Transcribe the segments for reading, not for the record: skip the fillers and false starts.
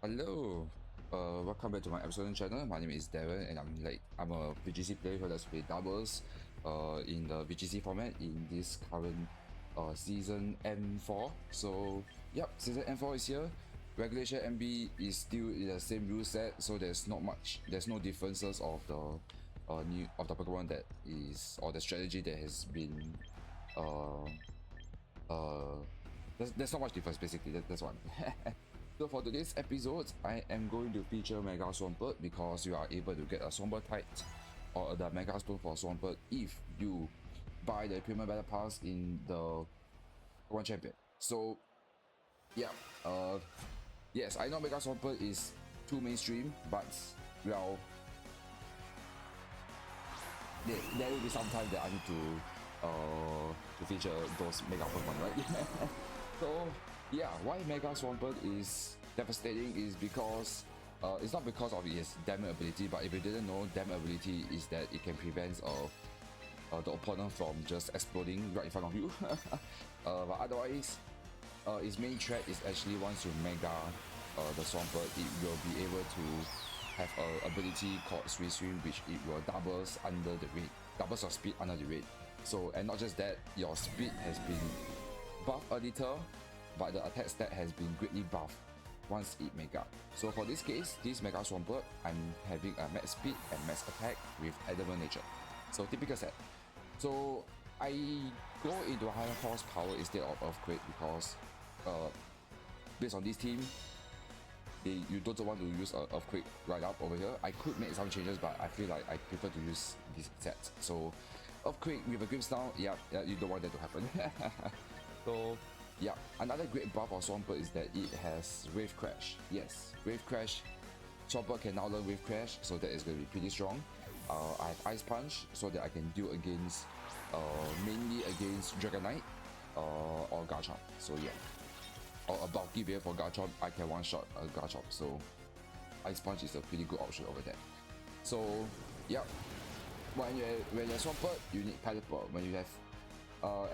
Hello, welcome back to my Absolian channel. My name is Darren, and I'm a VGC player who does play doubles, in the VGC format in this current season M4. So yep, season M4 is here. Regulation MB is still in the same rule set, so there's no differences of the Pokemon that is, or the strategy that has been there's not much difference basically. That's one. So for today's episode, I am going to feature Mega Swampert because you are able to get a Swampert type or the Mega Stone for Swampert if you buy the Premium Battle Pass in the One Champion. So yeah, yes, I know Mega Swampert is too mainstream, but well, there will be some time that I need to feature those Mega Pokemon, right? So yeah, why Mega Swampert is devastating is because it's not because of its damage ability, but if you didn't know, damage ability is that it can prevent the opponent from just exploding right in front of you. But otherwise, its main threat is actually once you Mega the Swampert, it will be able to have an ability called Swim, which it will doubles under the rate, doubles your speed under the rate. So, and not just that, your speed has been buffed a little, but the attack stat has been greatly buffed once it Mega. So for this case, this Mega Swampert, I'm having a max speed and max attack with adamant nature. So typical set. So I go into higher horsepower instead of Earthquake because based on this team, you don't want to use an Earthquake right up over here. I could make some changes, but I feel like I prefer to use this set. So Earthquake with a Grimmsnarl, yeah, you don't want that to happen. So yeah, another great buff of Swampert is that it has Wave Crash. Yes, Wave Crash. Swampert can now learn Wave Crash, so that is going to be pretty strong. I have Ice Punch, so that I can deal against, mainly against Dragonite or Garchomp. So yeah, or a bulky bear for Garchomp, I can one-shot a Garchomp. So Ice Punch is a pretty good option over there. So yeah, when you're Swampert, you need Pelipper. When you have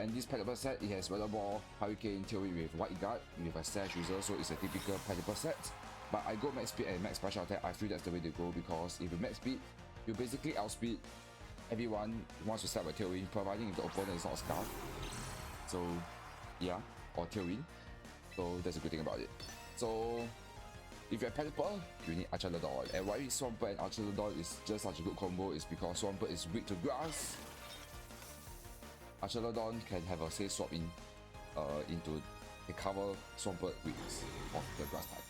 and this Pelipper set, it has Weather Ball, Hurricane, Tailwind with White Guard, with a Sash user, so it's a typical Pelipper set. But I go max speed and max special attack. I feel that's the way to go because if you max speed, you basically outspeed everyone once you set with Tailwind, providing if the opponent is not a Scarf. So yeah, or Tailwind. So that's a good thing about it. So if you're Pelipper, you need Archaludon. And why Swampert and Archaludon is just such a good combo is because Swampert is weak to grass. Archaludon can have a safe swap into the cover Swampert weakness of the grass type.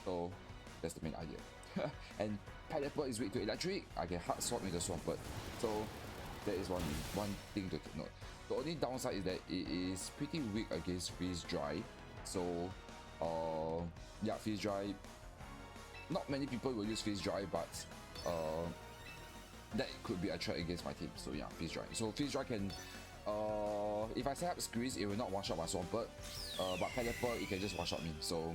So that's the main idea. And Pelipper is weak to electric. I can hard swap into Swampert. So that is one thing to note. The only downside is that it is pretty weak against Freeze Dry. So yeah, Freeze Dry. Not many people will use Freeze Dry, but that could be a threat against my team. So yeah, Freeze Dry. So Freeze Dry can, if I set up Squeeze, it will not one-shot my Swampert. But Pelipper, it can just one-shot me. So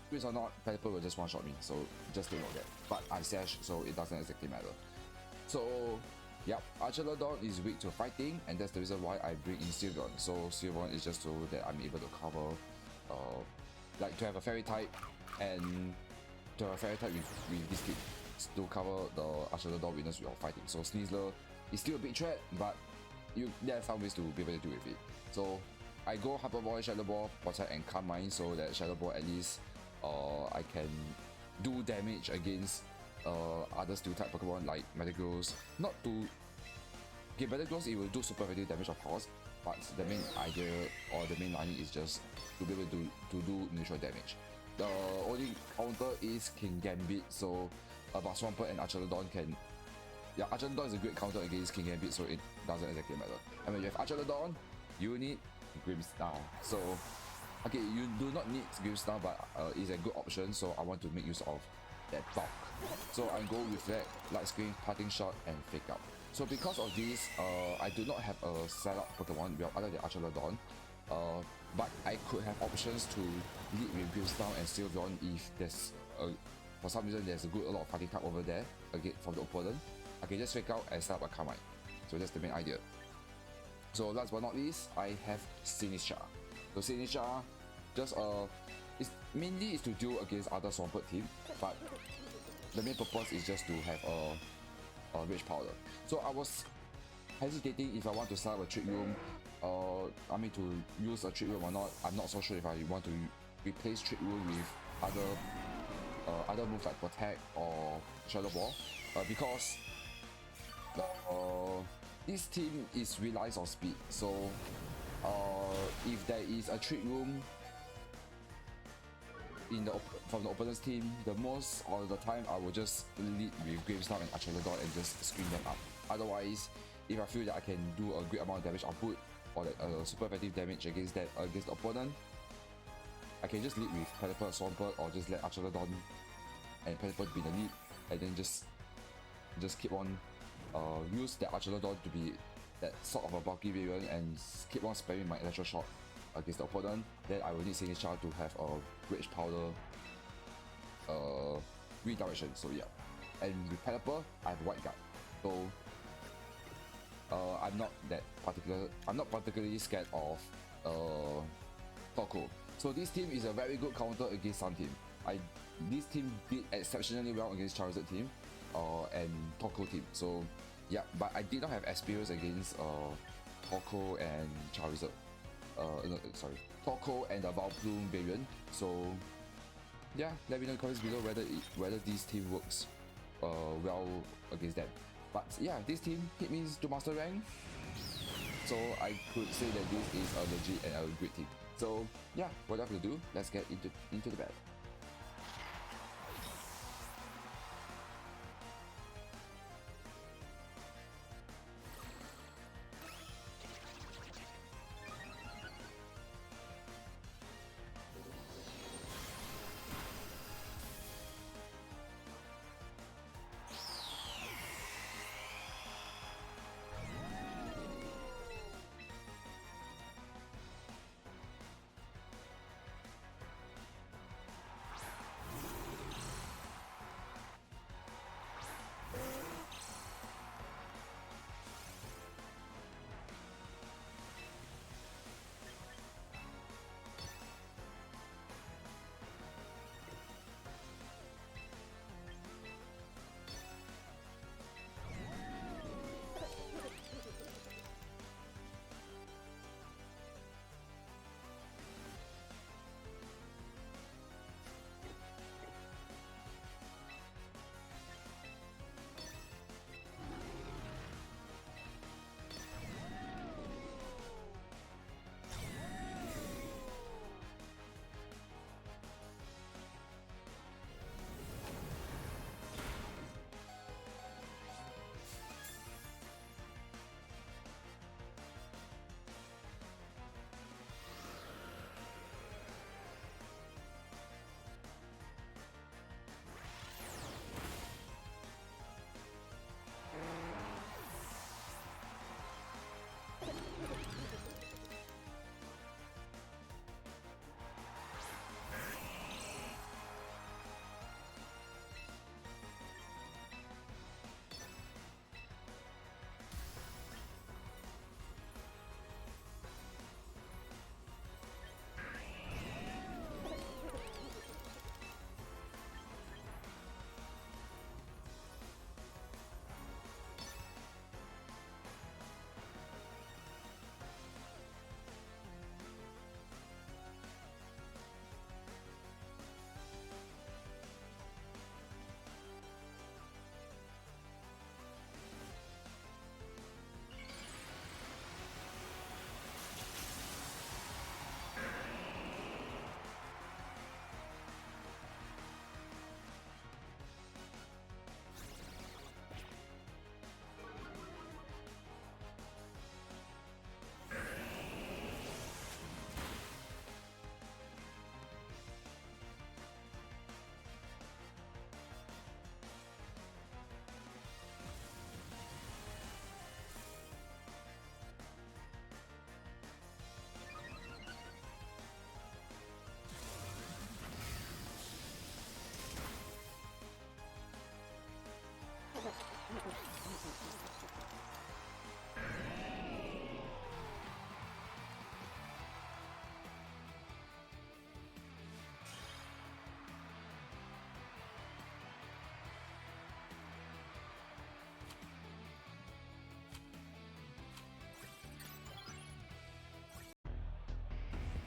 Squeeze or not, Pelipper will just one-shot me. So just take note that. But I Sash, so it doesn't exactly matter. So yeah, Archaludon is weak to fighting, and that's the reason why I bring in Sylveon. So Sylveon is just so that I'm able to cover, like to have a Fairy type, and to have a Fairy type with this kit to cover the Archaludon weakness with fighting. So Sneasler is still a big threat, but there are some ways to be able to deal with it. So I go Hyper Ball, Shadow Ball, Protect and Calm Mind, so that Shadow Ball at least I can do damage against other steel type Pokemon like Metagross. Not to get Metagross, it will do super effective damage of course, but the main idea or the main lining is just to be able to do neutral damage. The only counter is King Gambit, so but Swampert and Archaludon can. Yeah, Archaludon is a great counter against King Gambit, so it doesn't exactly matter. And when you have Archaludon, you need Grimmsnarl. So, okay, you do not need Grimmsnarl, but it's a good option, so I want to make use of that bulk. So I go with that Light Screen, Parting Shot, and Fake Out. So because of this, I do not have a setup Pokemon other than Archaludon. But I could have options to lead with Grimmsnarl and Sylveon if there's for some reason there's a lot of fighting type over there again from the opponent. I can just Fake Out and set up a Carmine. So that's the main idea. So last but not least, I have Signature. So Signature, just it's mainly is to deal against other Swampert team, but the main purpose is just to have a Rage Powder. So I was hesitating if I want to set up a Trick Room, I mean to use a Trick Room or not. I'm not so sure if I want to replace Trick Room with other moves like Protect or Shadow Ball, because this team relies on speed. So if there is a Trick Room from the opponent's team, the most of the time I will just lead with Gravestar and Archelodon and just screen them up. Otherwise, if I feel that I can do a great amount of damage output or like super effective damage against the opponent, I can just lead with Pelipper, Swampert, or just let Archelodon and Pelipper be the lead, and then just keep on use that Archelodon to be that sort of a bulky variant and keep on spamming my Electro Shot against the opponent. Then I will need Signature to have a Rage Powder redirection. So yeah, and with Pelipper, I have White Guard. So I'm not particularly scared of Toko. So this team is a very good counter against some team. This team did exceptionally well against Charizard team and Toko team. So yeah, but I did not have experience against Toko and Charizard. No, sorry, Toko and the Valplume variant. So yeah, let me know in the comments below whether this team works well against them. But yeah, this team hit me to master rank, so I could say that this is a legit and a great team. So yeah, without further ado, let's get into the battle.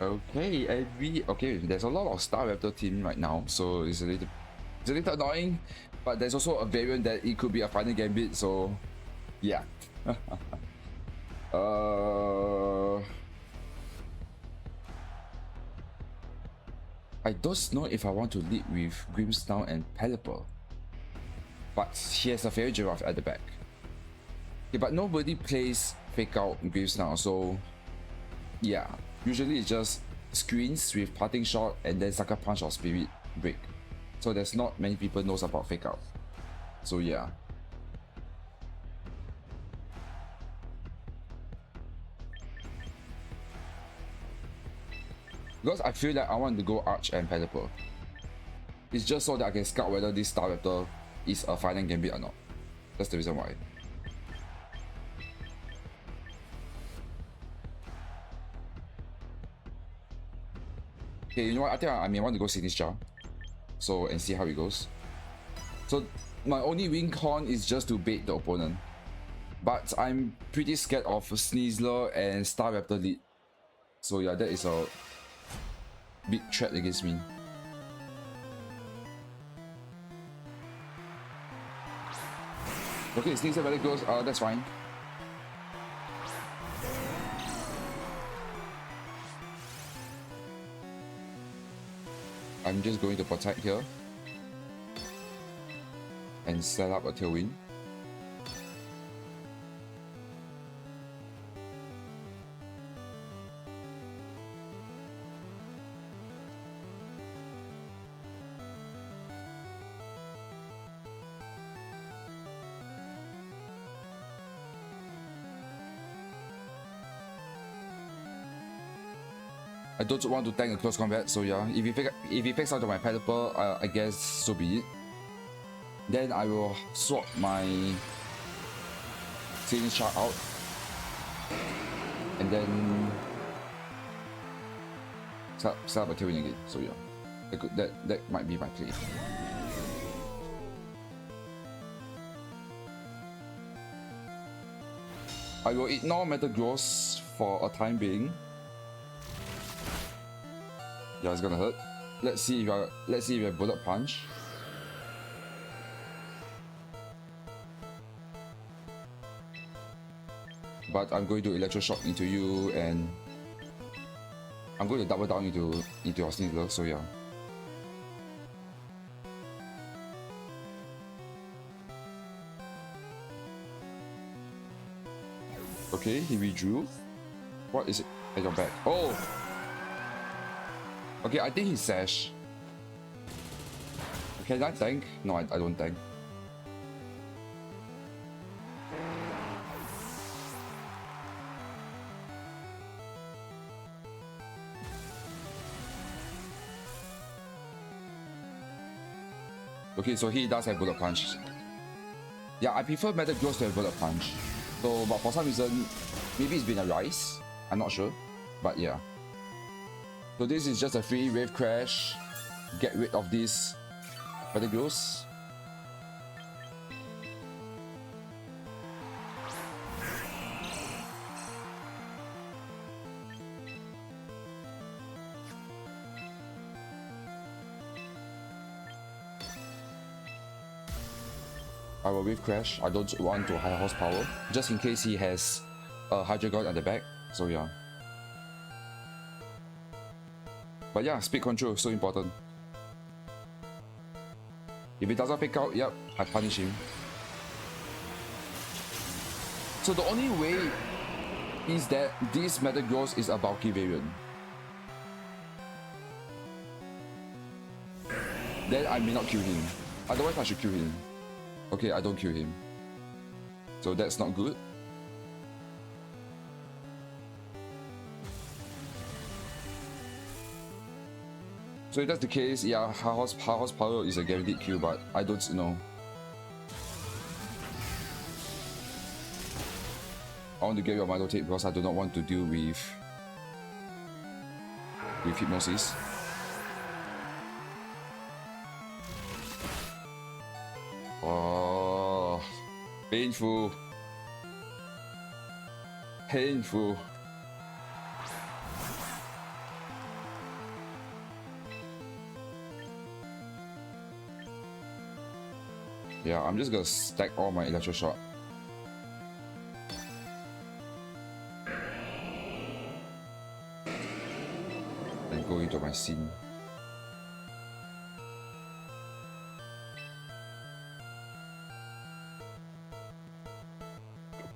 Okay, okay. There's a lot of Star Raptor team right now, so it's a little annoying. But there's also a variant that it could be a final gambit. So, yeah. I don't know if I want to lead with Grimstown and Pelipper, but he has a fairy giraffe at the back. Okay, but nobody plays fake out Grimstown, so yeah. Usually it's just screens with parting shot and then sucker punch or spirit break. So there's not many people knows about fake out. So yeah. Because I feel like I want to go Arch and Pelipper. It's just so that I can scout whether this Star Raptor is a final gambit or not. That's the reason why. Okay, you know what? I think I may want to go Signature. So, and see how it goes. So, my only win con is just to bait the opponent. But I'm pretty scared of Sneasler and Star Raptor lead. So yeah, that is a big threat against me. Okay, Sneasler very close. That's fine. I'm just going to protect here and set up a tailwind. I don't want to tank a close combat, so yeah, if he fakes out of my Pelipper, I guess so be it. Then I will swap my Sealing Shard out, and then set up a tailwind again. So yeah, that might be my play. I will ignore Metal Growth for a time being. Yeah, it's gonna hurt. Let's see if I have Bullet Punch. But I'm going to Electroshock into you, and I'm going to double down into your Sneasler, so yeah. Okay, he withdrew. What is it at your back? Oh! Okay, I think he Sash. Can I tank? No, I don't tank. Okay, so he does have Bullet Punch. Yeah, I prefer Metal Growth to have Bullet Punch. So, but for some reason, maybe it's been a rise. I'm not sure. But yeah. So this is just a free Wave Crash. Get rid of this Metal Growth. I will Wave Crash. I don't want to high horsepower, just in case he has a Hydra Guard at the back. So yeah. But yeah, speed control is so important. If he doesn't pick out, yep, I punish him. So the only way is that this Metal Growth is a bulky variant. Then I may not kill him. Otherwise I should kill him. Okay, I don't kill him. So that's not good. So if that's the case, yeah, high horsepower is a guaranteed kill, but I don't know. I want to get rid of my tape because I do not want to deal with Hypnosis. Oh, painful. Yeah, I'm just gonna stack all my electroshock. And go into my scene.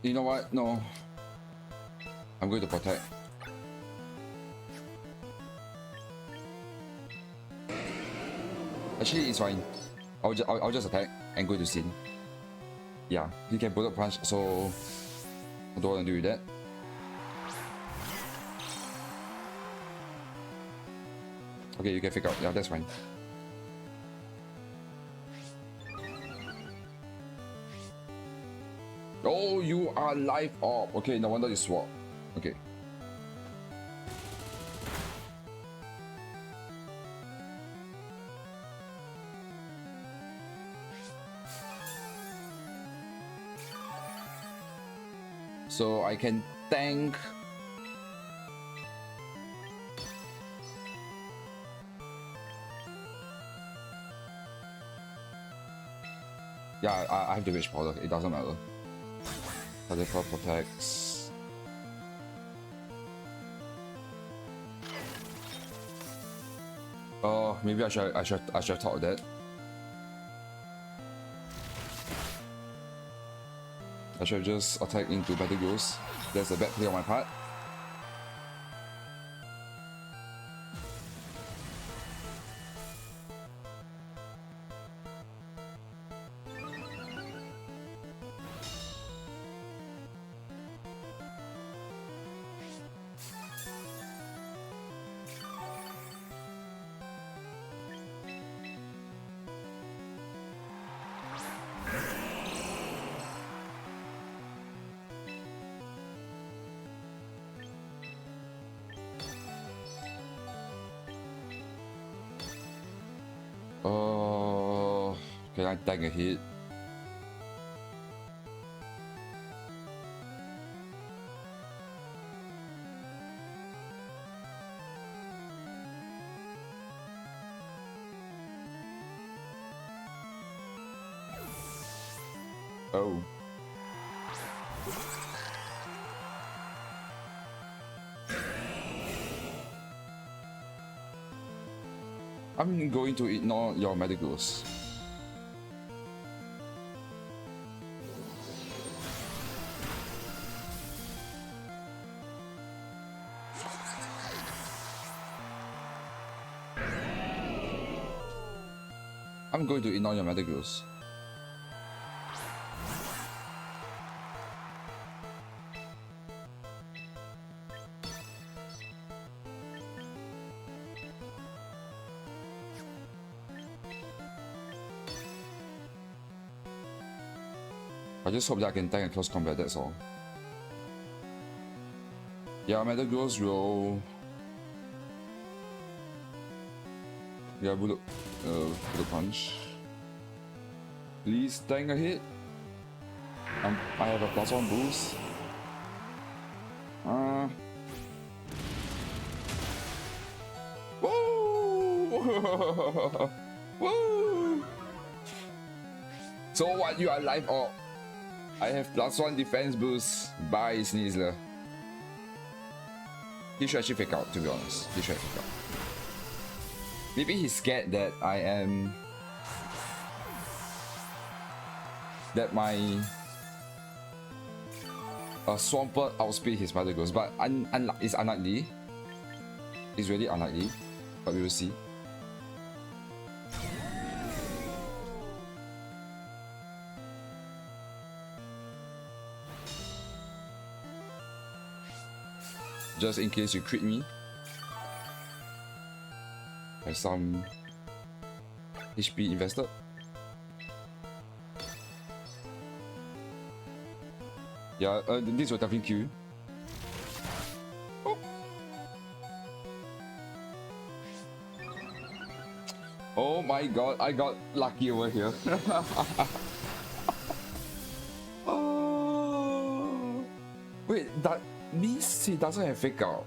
You know what? No. I'm going to protect. Actually, it's fine. I'll just attack and go to scene. Yeah, he can bullet punch, so I don't want to do that. Okay, you can figure out. Yeah, that's fine. Oh, you are life up. Okay, no wonder you swap. Okay. So I can tank. Yeah, I have the rage powder. It doesn't matter. Teleport protects. Oh, maybe I should have thought of that. I should have just attacked into Battle Ghost. That's a bad play on my part. Can I tank a hit? Oh. I'm going to ignore your medicals. I'm going to ignore your medicals. I just hope that I can tank a close combat, that's all. Yeah, Metal Ghost will... Yeah, bullet punch. Please tank a hit. I have a +1 boost. Woo! Woo! So what, you are alive or... I have +1 defense boost. Bye, Sneasler. He should actually fake out, to be honest. He should fake out. Maybe he's scared that I am... that my... Swampert outspeed his Mother Ghost, but it's unlikely. It's really unlikely, but we will see. Just in case you crit me, have some HP invested. Yeah, this will definitely kill you. Oh. Oh my god, I got lucky over here. Oh. Wait, that means he doesn't have fake out.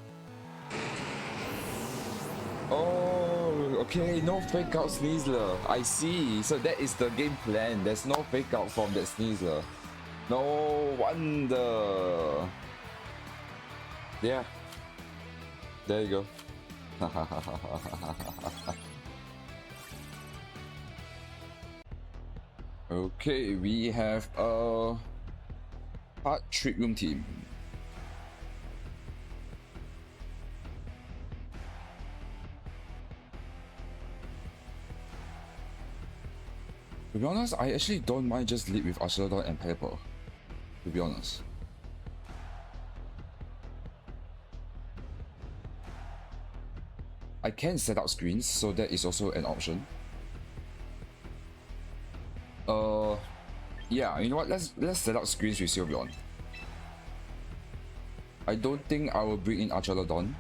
Oh, Okay, no fake out Sneasler. I see. So that is the game plan. There's no fake out from that Sneasler. No wonder. Yeah. There you go. Okay, we have a hard trick room team. To be honest, I actually don't mind just lead with Absolian and Pepper. To be honest. I can set up screens, so that is also an option. Yeah, you know what? Let's set up screens with Sylveon. I don't think I will bring in Absolian,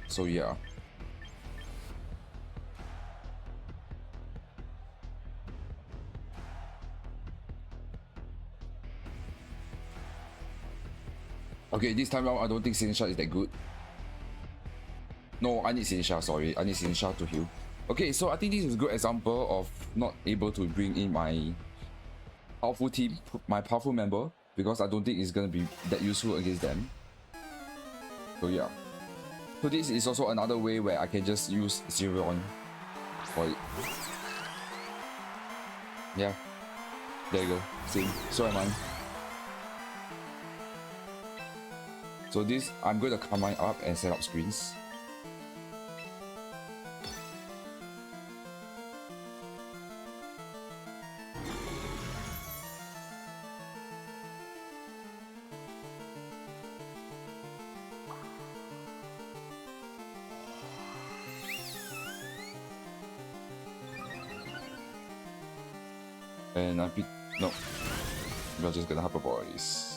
so yeah. Okay, this time around I don't think Sinisha is that good. No, I need Sinisha, sorry. I need Sinisha to heal. Okay, so I think this is a good example of not able to bring in my powerful team, my powerful member, because I don't think it's gonna be that useful against them. So yeah. So this is also another way where I can just use Sylveon for it. Yeah. There you go. Same. So am I. So this, I'm going to come mine up and set up screens. And I pick, no, we're just gonna Hyper Boys.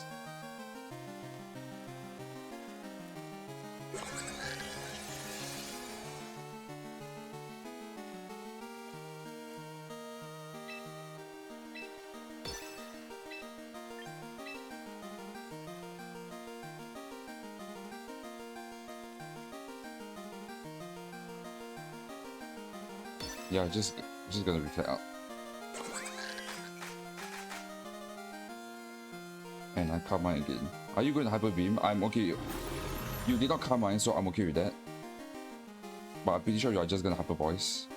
Yeah, just gonna reflect out. And I come mine again. Are you going to Hyper Beam? I'm okay. You did not come mine, so I'm okay with that. But I'm pretty sure you are just gonna Hyper Voice.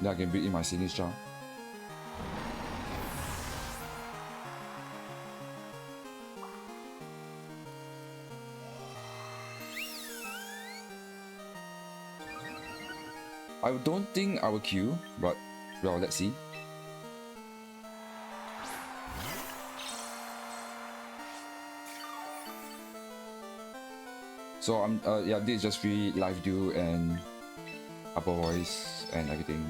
Then I can bring in my Sinisha. I don't think I will queue, but well, let's see. So I'm yeah, this is just free live duel and upper voice and everything.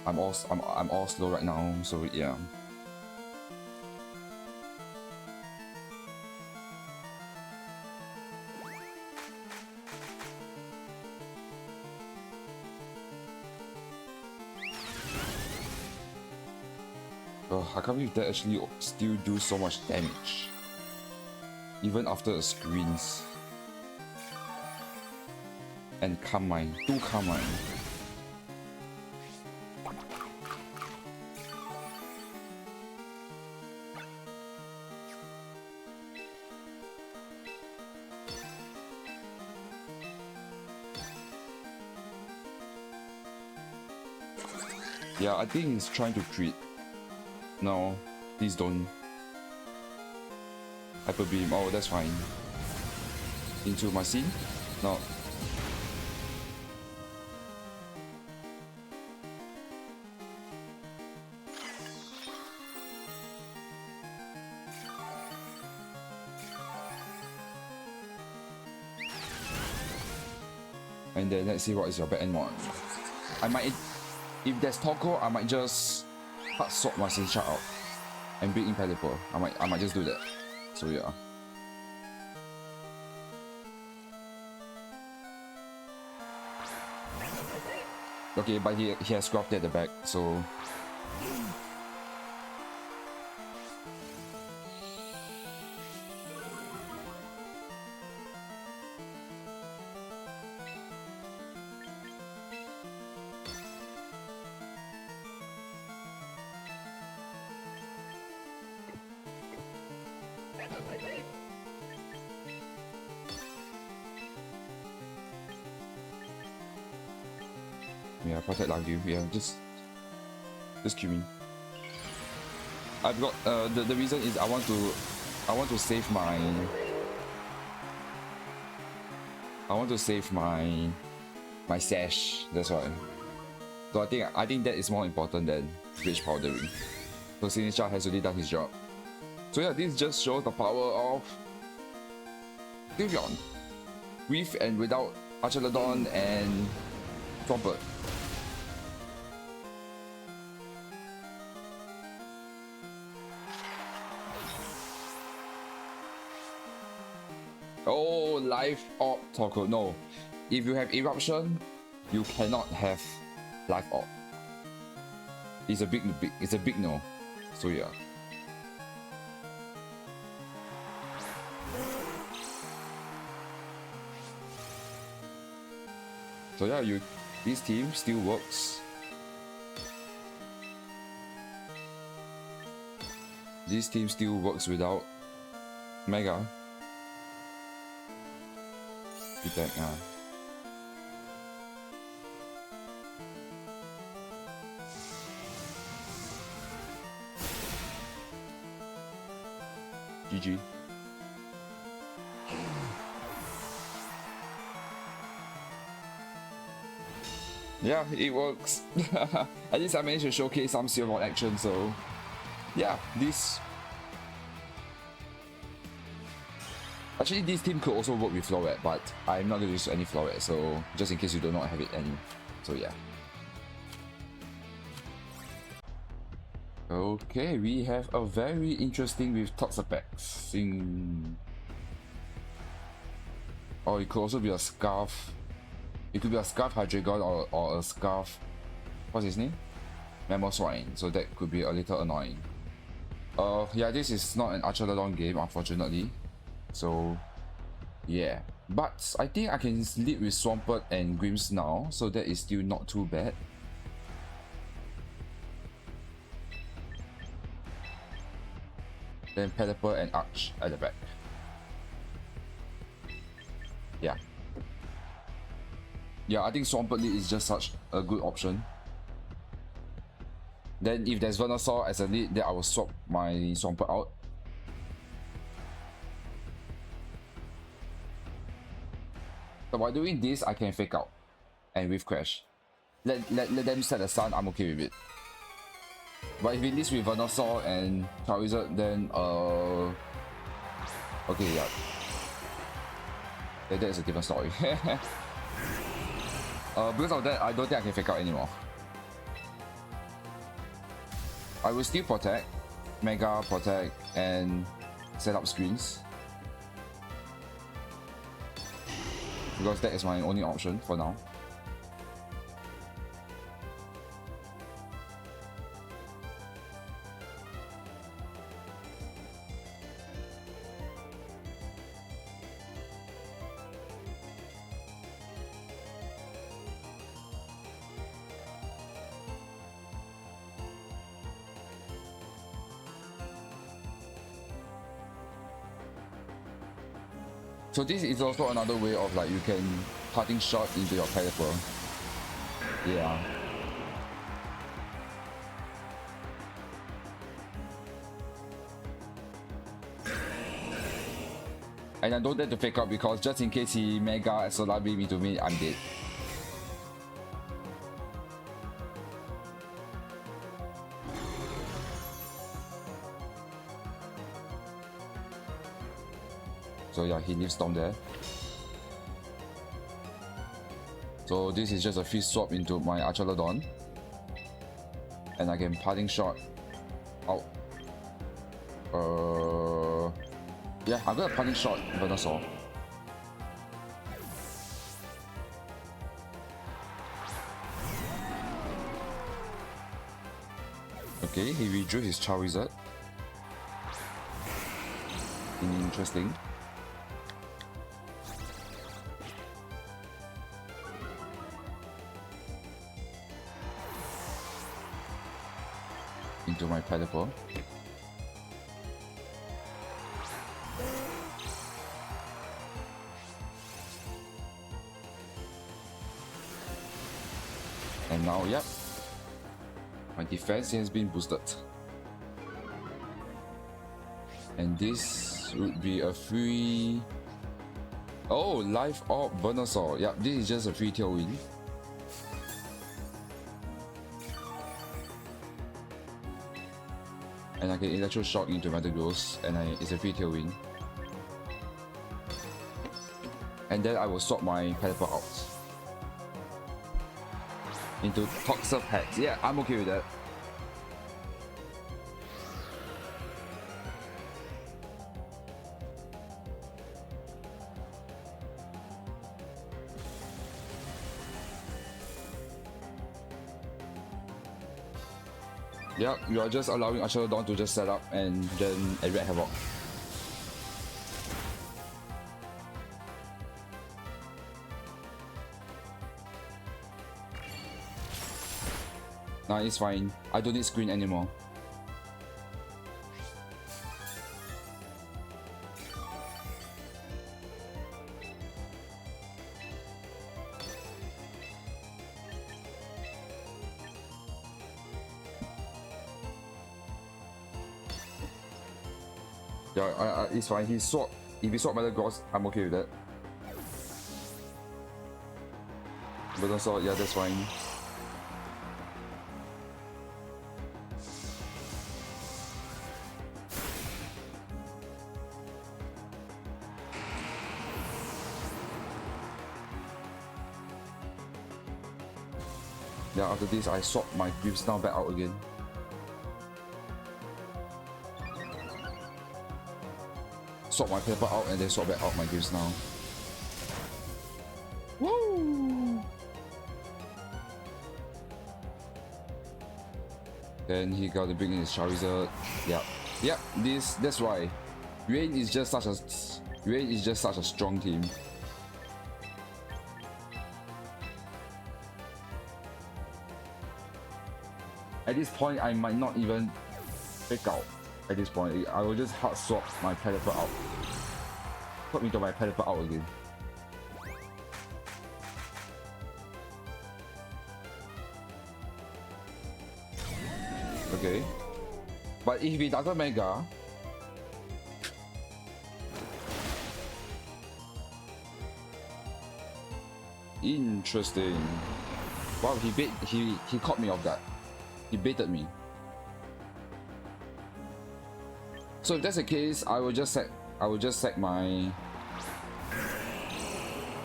I'm all slow right now, so yeah. Oh, I can't believe that actually still do so much damage. Even after the screens. And Carmine, 2 Carmine. Yeah, I think he's trying to treat. No, please don't. Hyper Beam, oh that's fine. Into my scene? No. And then let's see what is your back end one. I might, if there's Toko, I might just hard swap my Sinisha out and bring in Pelipper. I might just do that. So yeah. Okay, but he has Scruffed at the back, so Yeah, protect life view. Yeah, just kill me. I've got the reason is I want to save my my sash. That's why. So I think that is more important than rage powdering. So Signature has already done his job. So yeah, this just shows the power of Sylveon. With and without Archelodon and Swampert. Oh, life orb toggle. No. If you have eruption, you cannot have life orb. It's a big no. So yeah. So yeah, this team still works. This team still works without Mega. Attack, GG. Yeah, it works. At least I managed to showcase some Sylveon action, so yeah, this... Actually, this team could also work with Floret, but I'm not going to use any Floret, so just in case you do not have it any. So yeah. Okay, we have a very interesting with Toxapex. Or it could also be a Scarf. It could be a Scarf Hydreigon or a Scarf... What's his name? Mamoswine, so that could be a little annoying. Yeah, this is not an Archelodon game, unfortunately. So, yeah. But I think I can lead with Swampert and Grims now, so that is still not too bad. Then Pelipper and Arch at the back. Yeah. Yeah, I think Swampert lead is just such a good option. Then if there's Venusaur as a lead, then I will swap my Swampert out. So by doing this, I can fake out and with Crash. Let them set the sun, I'm okay with it. But if it leads with Venusaur and Charizard, then okay, yeah. That is a different story. Because of that, I don't think I can fake out anymore. I will still protect, Mega protect, and set up screens. Because that is my only option for now. So this is also another way of like you can parting shot into your Pelipper. Yeah. And I don't dare to fake out because just in case he Mega Solar Beam into me, I'm dead. So yeah, he leaves Storm there. So this is just a free swap into my Archelodon. And I can parting shot out. Yeah, I'm gonna parting shot Venusaur. Okay, he withdrew his Charizard. Interesting. Into my Pelipper. And now, yep, my defense has been boosted. And this would be a free... Oh, Life Orb Venusaur. Yep, this is just a free Tailwind. And I can Electro Shock into Metagross, and it's a free Tailwind. And then I will swap my Pelipper out into Toxapex. Yeah, I'm okay with that. Yeah, you are just allowing Absolian to just set up and then Red Havoc. Nah, it's fine. I don't need screen anymore. Yeah, it's fine. If he swap Metagross, I'm okay with that. But also, yeah, that's fine. Yeah, after this, I swap my Grimmsnarl back out again. Swap my paper out and then swap back out my Grimmsnarl. Woo! Then he got to bring in his Charizard. Yeah, that's why. Rain is just such a strong team. At this point, I might not even pick out. At this point, I will just hard swap my Pelipper out. Put me to my Pelipper out again. Okay. But if he doesn't Mega, interesting. Wow, he caught me off guard. He baited me. So if that's the case, I will just sack my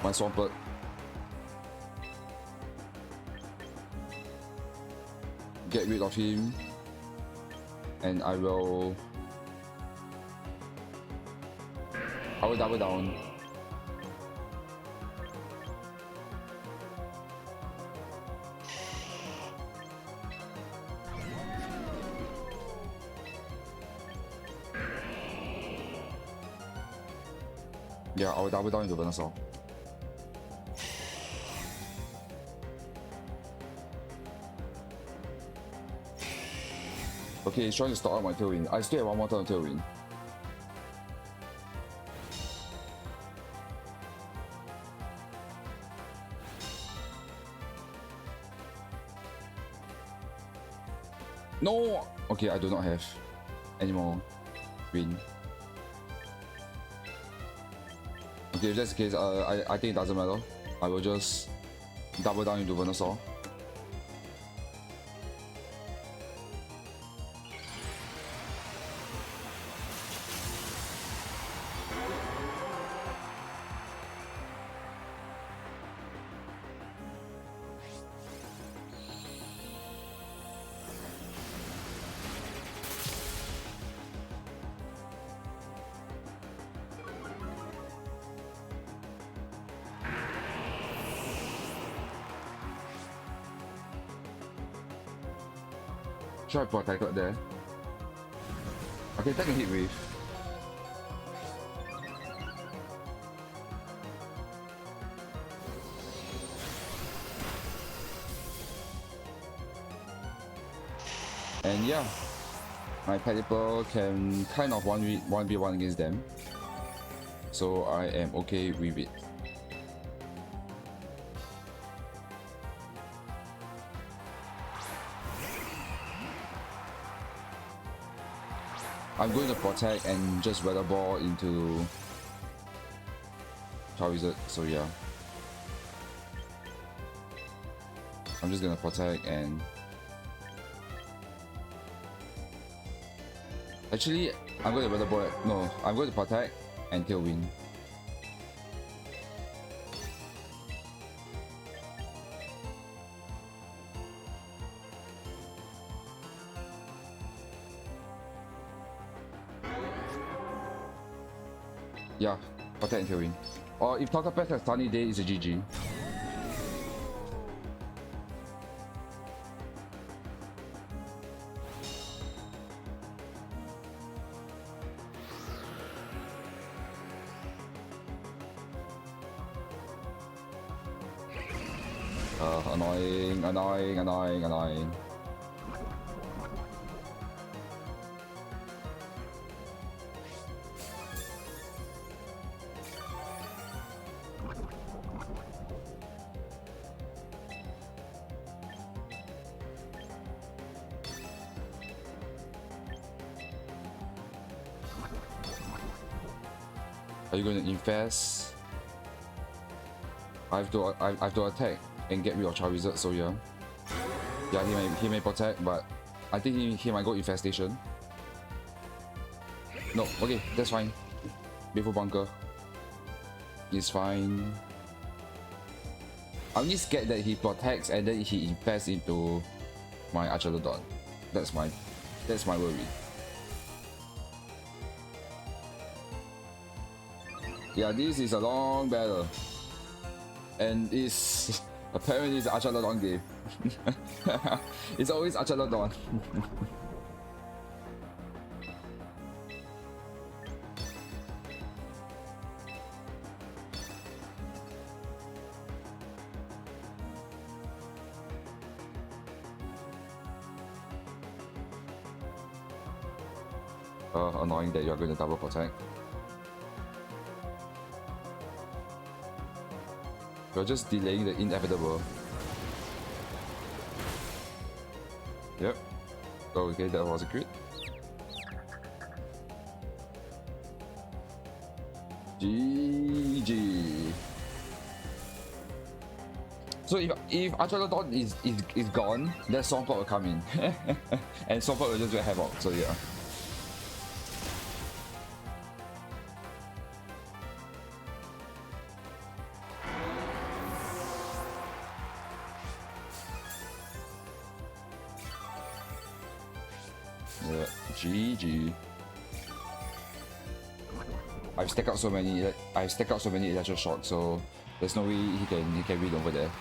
Swampert. Get rid of him, and I will double down. Yeah, I will double down into Venusaur. Okay, he's trying to stop out my Tailwind. I still have one more turn of Tailwind. No! Okay, I do not have any more green. Okay, if that's the case, I think it doesn't matter. I will just double down into Venusaur. Try protected there. Okay, take a hit wave. And yeah, my Pelipper can kind of 1v1 against them. So I am okay with it. I'm going to protect and just weather ball into Charizard, so yeah. I'm just gonna protect and actually I'm going to weather ball. No, I'm going to protect and Tailwind. Yeah, protect and Tailwind. Or if Toxapex has Sunny Day, it's a GG. Annoying. Are you going to infest? I have to attack and get rid of Charizard, so yeah. Yeah, he may protect, but I think he might go infestation. No, okay, that's fine. Before bunker. It's fine. I'm only scared that he protects and then he infests into my Archelodon. That's my worry. Yeah, this is a long battle. And it's apparently it's Archelodon game. It's always Archelodon. Annoying that you're going to double protect. You're just delaying the inevitable. Yep. Okay, that was a crit. GG. So if Archelodon is gone, then Swampert will come in. And Swampert will just get havoc, so yeah. GG. I've stacked out so many electro shocks, so there's no way he can win over there.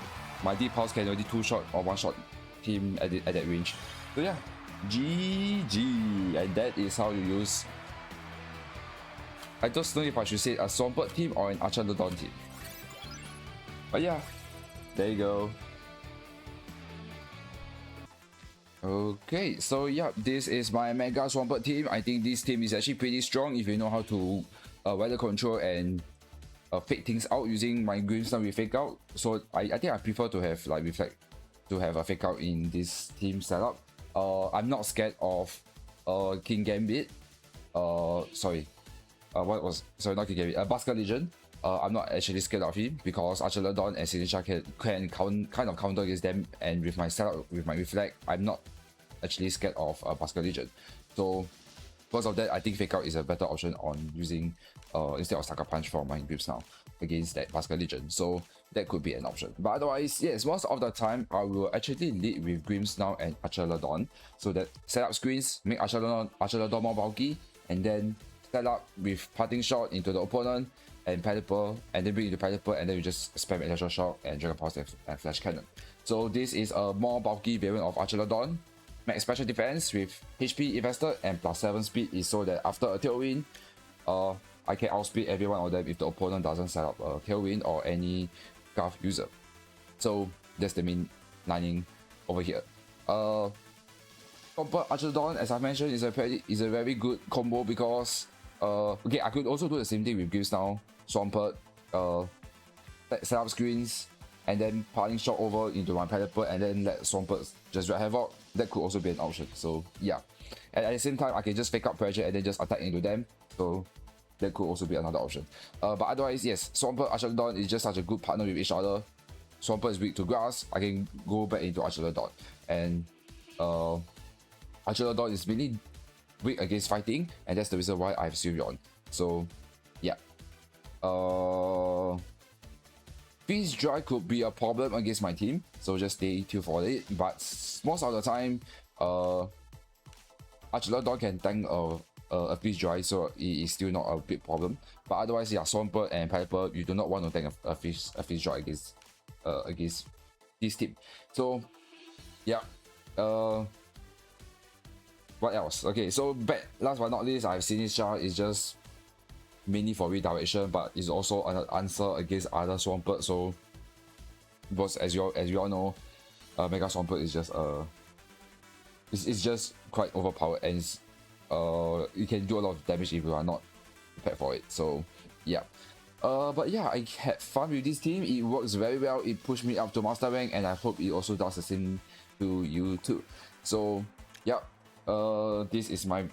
My deep pulse can only 2-shot or 1-shot him at that range. So yeah, GG, and that is how you use. I just know if I should say a Swampert team or an Archelodon team. But yeah, there you go. Okay, so yeah, this is my Mega Swampert team. I think this team is actually pretty strong if you know how to weather control and fake things out using my Grimmsnarl with fake out. So I think I prefer to have like reflect to have a fake out in this team setup. I'm not scared of King Gambit. Sorry, not King Gambit. Basket Legion. I'm not actually scared of him because Archelodon and Signature can kind of counter against them, and with my setup with my reflect, I'm not actually scared of Basket Legion. So because of that, I think fake out is a better option on using instead of Sucker Punch for my Grimmsnarl against that Basket Legion. So that could be an option. But otherwise, yes, most of the time I will actually lead with Grimmsnarl and Archelodon. So that setup screens make Archelodon more bulky, and then set up with Parting Shot into the opponent and Pelipper, and then bring into Pelipper, and then you just spam Electro Shock and Dragon Pulse and Flash Cannon. So this is a more bulky variant of Archelodon. Max special defense with HP invested and +7 speed is so that after a Tailwind, I can outspeed every one of them if the opponent doesn't set up a Tailwind or any Scarf user. So that's the main lining over here. Swampert Archelodon, as I mentioned, is a very good combo because okay, I could also do the same thing with Grimmsnarl, Swampert, setup screens, and then parting shot over into my Pelipper and then let Swampert just wreak havoc. That could also be an option. So yeah, and at the same time I can just fake out pressure and then just attack into them. So that could also be another option. But otherwise, yes, Swampert, Absolian is just such a good partner with each other. Swampert is weak to grass. I can go back into Absolian, and Absolian is really weak against fighting, and that's the reason why I have Sirion. So yeah, Freeze Dry could be a problem against my team, so just stay tuned for it. But most of the time, Absolian can tank a Freeze Dry, so it is still not a big problem. But otherwise, yeah, Swampert and Pelipper, you do not want to tank a Freeze Dry against this team. So yeah, what else? Okay, so last but not least, I have Sinistra. It's just mainly for redirection, but it's also an answer against other Swampert. So because as you all know, Mega Swampert is just it's just quite overpowered, and you can do a lot of damage if you are not prepared for it. So yeah, but yeah, I had fun with this team. It works very well. It pushed me up to master rank, and I hope it also does the same to you too. So yeah, this is my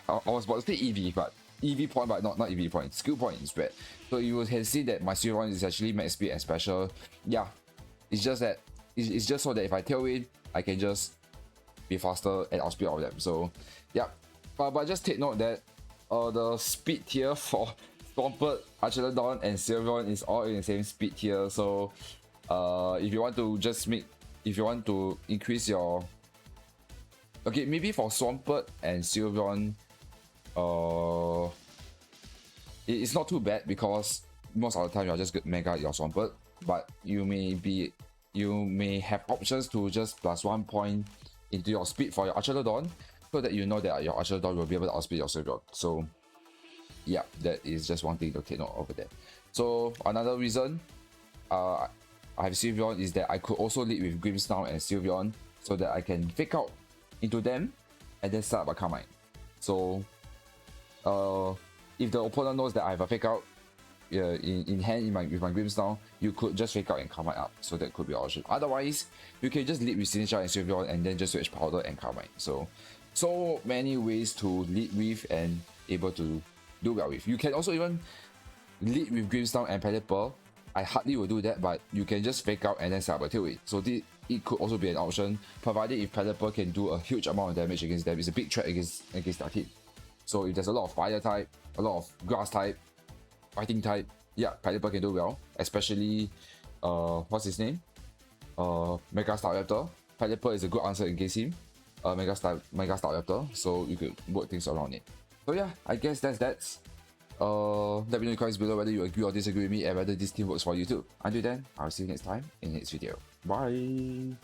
I was about to say EV, but EV point, but not EV point, skill point instead. So you can see that my Sirion is actually max speed and special. Yeah, it's just that it's just so that if I tailwind, I can just be faster and outspeed all of them. So yeah, but just take note that the speed tier for Swampert, Absolian, and Sirion is all in the same speed tier. So if you want to increase your, okay, maybe for Swampert and Sirion, it's not too bad because most of the time you're just mega your Swampert, but you may have options to just +1 point into your speed for your Absolian, so that you know that your Absolian will be able to outspeed your Sirion. So yeah, that is just one thing to take note over there. So another reason I have Sirion is that I could also lead with Grimmsnarl and Sirion, so that I can fake out into them and then start up a Carmine. So if the opponent knows that I have a fake out in hand with my Grimmsnarl, you could just fake out and Carmine up. So that could be an option. Otherwise, you can just lead with Sinistra and Sirion and then just switch Powder and Carmine. So many ways to lead with and able to do well with. You can also even lead with Grimmsnarl and Pelipper. I hardly will do that, but you can just fake out and then set up a tailwind. So it could also be an option, provided if Pelipper can do a huge amount of damage against them. It's a big threat against their team. So if there's a lot of fire type, a lot of grass type, fighting type, yeah, Pelipper can do well. Especially, what's his name? Mega Staraptor. Pelipper is a good answer against him. Mega Staraptor. So you could work things around it. So yeah, I guess that's that. Let me know in the comments below whether you agree or disagree with me and whether this team works for you too. Until then, I'll see you next time in the next video. Bye!